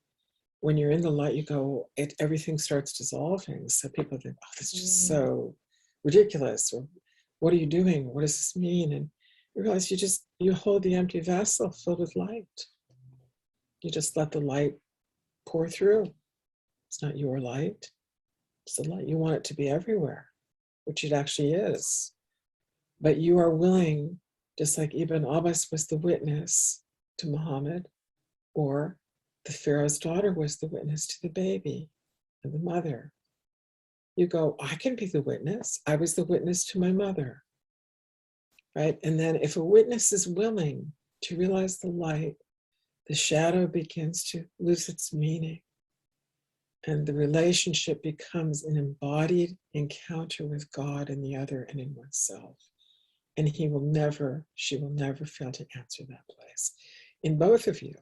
Speaker 2: When you're in the light, you go, everything starts dissolving. So people think, oh, this is just so ridiculous. Or what are you doing? What does this mean? And you realize you hold the empty vessel filled with light. You just let the light pour through. It's not your light. It's the light. You want it to be everywhere, which it actually is. But you are willing, just like Ibn Abbas was the witness to Muhammad, or the Pharaoh's daughter was the witness to the baby and the mother. You go, I can be the witness. I was the witness to my mother, right? And then if a witness is willing to realize the light, the shadow begins to lose its meaning. And the relationship becomes an embodied encounter with God and the other and in oneself. And she will never fail to answer that place. In both of you,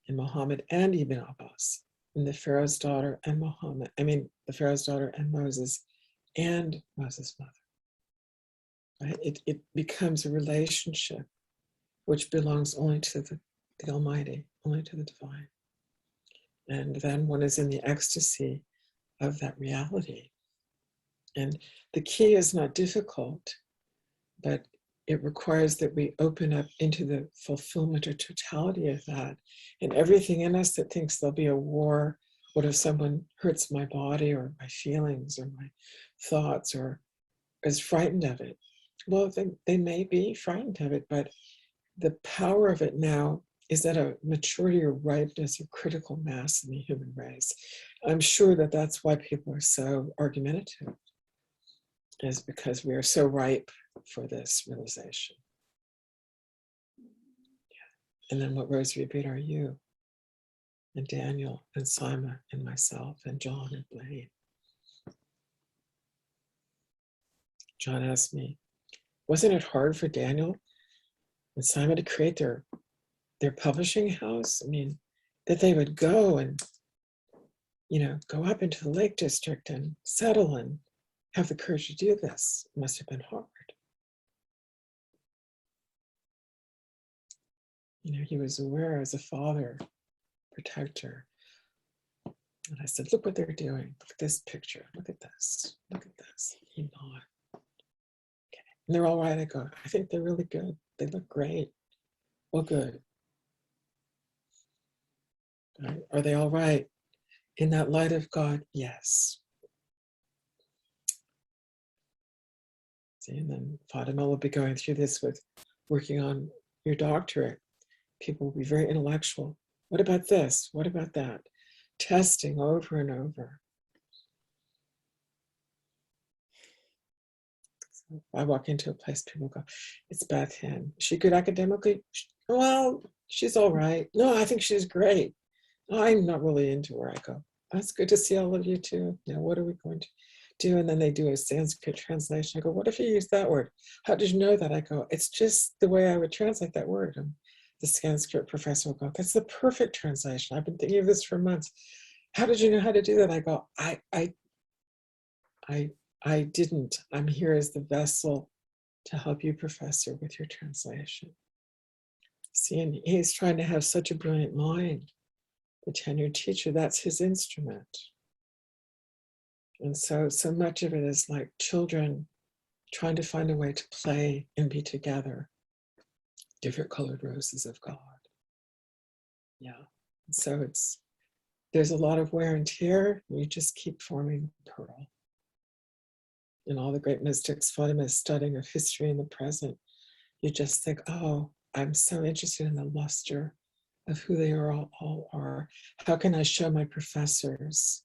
Speaker 2: in Muhammad and Ibn Abbas, in the Pharaoh's daughter and the Pharaoh's daughter and Moses' mother. Right? It becomes a relationship which belongs only to the Almighty, only to the divine. And then one is in the ecstasy of that reality. And the key is not difficult, but it requires that we open up into the fulfillment or totality of that. And everything in us that thinks there'll be a war, what if someone hurts my body or my feelings or my thoughts, or is frightened of it? Well, they may be frightened of it, but the power of it now is at a maturity or ripeness or critical mass in the human race. I'm sure that that's why people are so argumentative, is because we are so ripe for this realization. And then what rosary bead are you? And Daniel and Simon and myself and John and Blaine. John asked me, wasn't it hard for Daniel and Simon to create their publishing house? I mean, that they would go and, go up into the Lake District and settle and have the courage to do this. It must have been hard. He was aware as a father, protector. And I said, look what they're doing. Look at this picture. Look at this. Look at this. He nodded. Okay. And they're all right. I go, I think they're really good. They look great. Well, good. Right. Are they all right? In that light of God, yes. See, and then Fatima will be going through this with working on your doctorate. People will be very intellectual. What about this? What about that? Testing over and over. So I walk into a place, people go, it's Beth Hin. Is she good academically? Well, she's all right. No, I think she's great. I'm not really into her. I go, that's good to see all of you too. Now, what are we going to do? And then they do a Sanskrit translation. I go, what if you use that word? How did you know that? I go, it's just the way I would translate that word. And the Sanskrit professor will go, that's the perfect translation. I've been thinking of this for months. How did you know how to do that? I go, I didn't. I'm here as the vessel to help you, professor, with your translation. See, and he's trying to have such a brilliant mind. The tenured teacher, that's his instrument. And so much of it is like children trying to find a way to play and be together. Different colored roses of God. Yeah. So there's a lot of wear and tear. You just keep forming the pearl. And all the great mystics, Fatima is studying of history in the present. You just think, oh, I'm so interested in the luster of who they are all are. How can I show my professors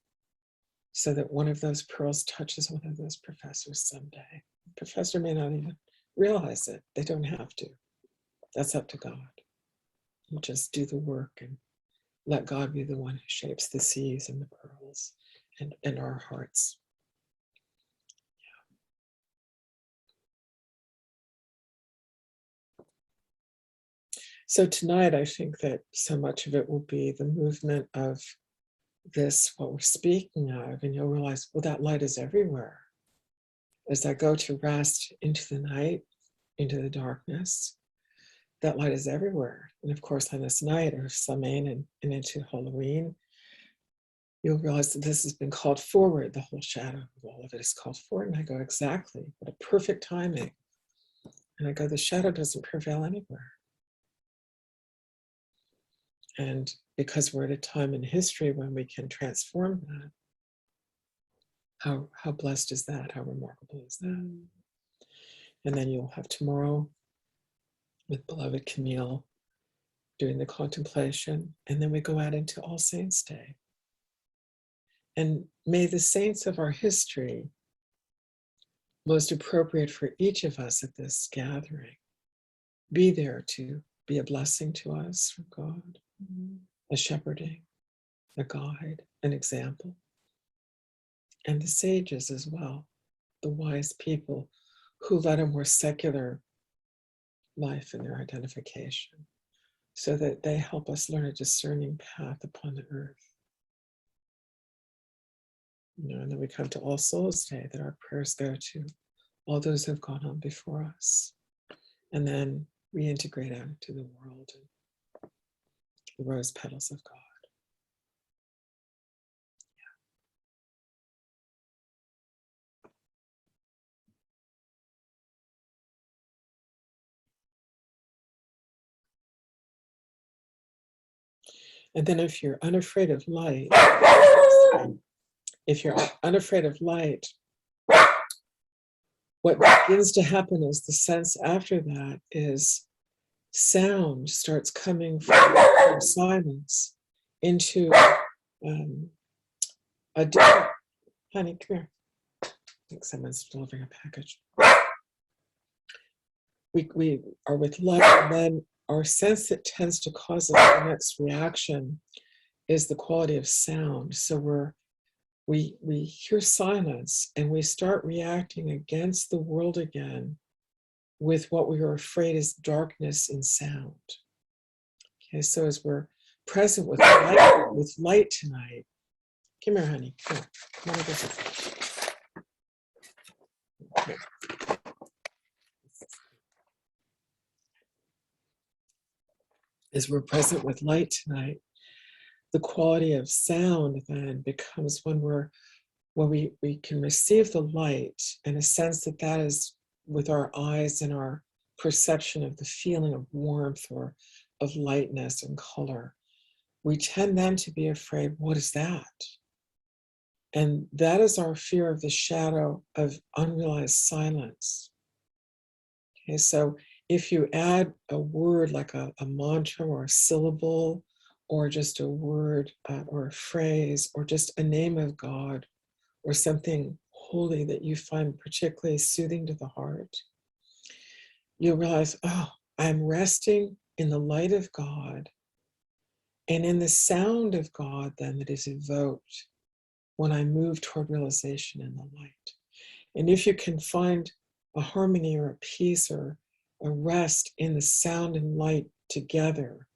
Speaker 2: so that one of those pearls touches one of those professors someday? The professor may not even realize it. They don't have to. That's up to God. You just do the work and let God be the one who shapes the seas and the pearls and our hearts. So tonight, I think that so much of it will be the movement of this, what we're speaking of, and you'll realize, well, that light is everywhere. As I go to rest into the night, into the darkness, that light is everywhere. And of course, on this night of Samhain and into Halloween, you'll realize that this has been called forward. The whole shadow of all of it is called forward. And I go, exactly, what a perfect timing. And I go, the shadow doesn't prevail anywhere. And because we're at a time in history when we can transform that, how blessed is that? How remarkable is that? And then you'll have tomorrow with beloved Camille doing the contemplation. And then we go out into All Saints' Day. And may the saints of our history, most appropriate for each of us at this gathering, be there to be a blessing to us from God, a shepherding, a guide, an example. And the sages as well, the wise people who led a more secular life in their identification, so that they help us learn a discerning path upon the earth. And then we come to All Souls' Day, that our prayers go to all those who have gone on before us. And then we integrate out into the world and the rose petals of God. And then if you're unafraid of light, what begins to happen is the sense after that is sound starts coming from silence into a different, honey, come here. I think someone's delivering a package. We are with light, and then our sense that tends to cause us the next reaction is the quality of sound. So we hear silence and we start reacting against the world again with what we were afraid is darkness in sound. Okay, so as we're present with light tonight, come here, honey. Come on. Come on, come here. As we're present with light tonight, the quality of sound then becomes when we can receive the light and a sense that that is with our eyes and our perception of the feeling of warmth or of lightness and color. We tend then to be afraid, what is that? And that is our fear of the shadow of unrealized silence. Okay, so if you add a word like a mantra or a syllable, or just a word or a phrase, or just a name of God, or something holy that you find particularly soothing to the heart, you'll realize, oh, I'm resting in the light of God and in the sound of God then that is evoked when I move toward realization in the light. And if you can find a harmony or a peace or a rest in the sound and light together,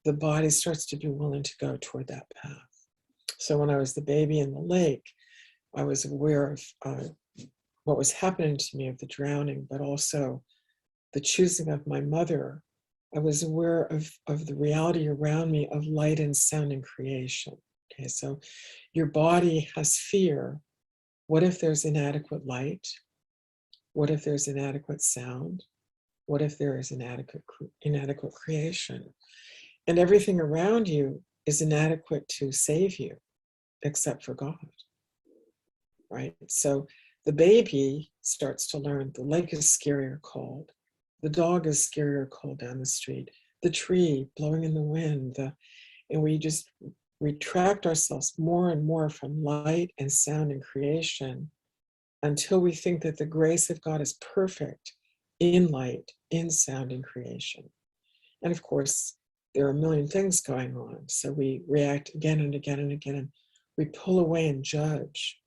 Speaker 2: the body starts to be willing to go toward that path. So when I was the baby in the lake, I was aware of what was happening to me, of the drowning, but also the choosing of my mother. I was aware of the reality around me of light and sound and creation. Okay, so your body has fear. What if there's inadequate light? What if there's inadequate sound? What if there is inadequate creation? And everything around you is inadequate to save you, except for God, right? So the baby starts to learn the lake is scary or cold. The dog is scary or cold down the street. The tree blowing in the wind. And we just retract ourselves more and more from light and sound and creation until we think that the grace of God is perfect in light, in sound and creation. And of course, there are a million things going on. So we react again and again and again, and we pull away and judge.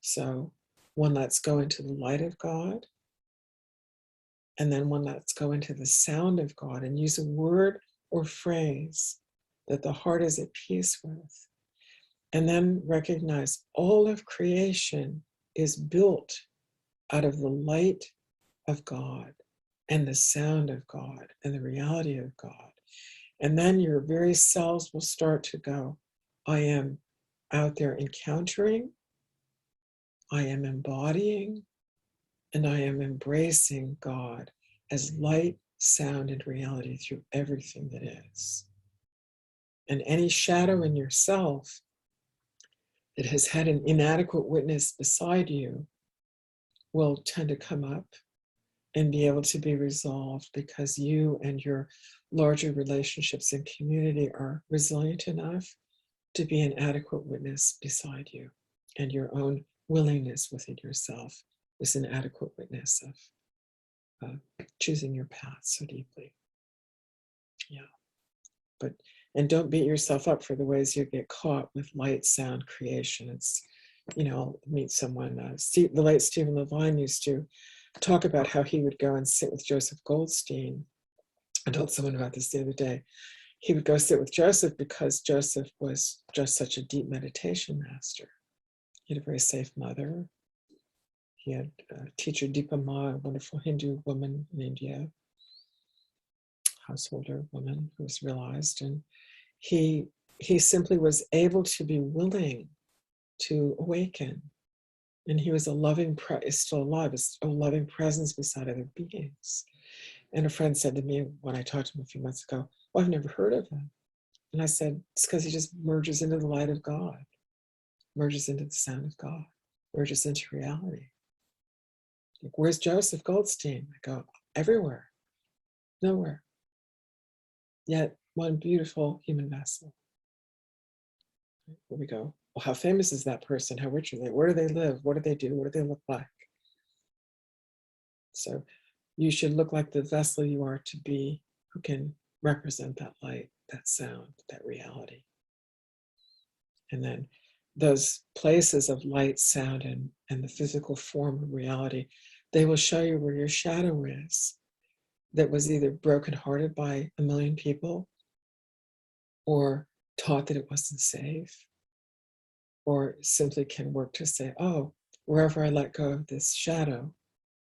Speaker 2: So one lets go into the light of God, And then let's go into the sound of God and use a word or phrase that the heart is at peace with. And then recognize all of creation is built out of the light of God and the sound of God and the reality of God. And then your very selves will start to go, I am out there encountering, I am embodying, and I am embracing God as light, sound, and reality through everything that is. And any shadow in yourself that has had an inadequate witness beside you will tend to come up and be able to be resolved because you and your larger relationships and community are resilient enough to be an adequate witness beside you, and your own willingness within yourself is an adequate witness of choosing your path so deeply. Yeah. And don't beat yourself up for the ways you get caught with light, sound, creation. It's, I'll meet someone, the late Stephen Levine used to talk about how he would go and sit with Joseph Goldstein. I told someone about this the other day. He would go sit with Joseph because Joseph was just such a deep meditation master. He had a very safe mother. He had teacher Deepa Ma, a wonderful Hindu woman in India, householder woman who was realized. And he simply was able to be willing to awaken. And he was is still alive, is a loving presence beside other beings. And a friend said to me when I talked to him a few months ago, well, I've never heard of him. And I said, it's because he just merges into the light of God, merges into the sound of God, merges into reality. Like, where's Joseph Goldstein? I go, everywhere, nowhere. Yet one beautiful human vessel. Where we go, well, how famous is that person? How rich are they? Where do they live? What do they do? What do they look like? So you should look like the vessel you are to be, who can represent that light, that sound, that reality. And then those places of light, sound, and the physical form of reality, they will show you where your shadow is, that was either brokenhearted by a million people, or taught that it wasn't safe, or simply can work to say, oh, wherever I let go of this shadow,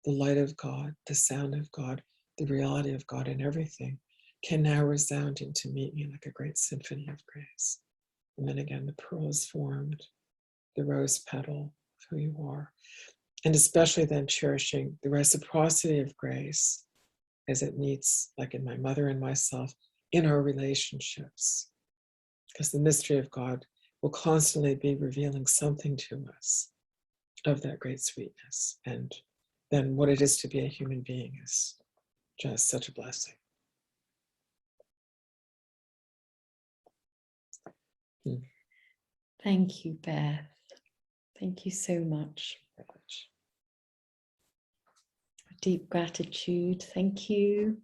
Speaker 2: the light of God, the sound of God, the reality of God and everything can now resound in to meet me like a great symphony of grace. And then again, the pearl is formed, the rose petal of who you are. And especially then cherishing the reciprocity of grace as it meets, like in my mother and myself, in our relationships. Because the mystery of God will constantly be revealing something to us of that great sweetness. And then what it is to be a human being is just such a blessing.
Speaker 3: Thank you, Beth. Thank you so much. Deep gratitude. Thank you.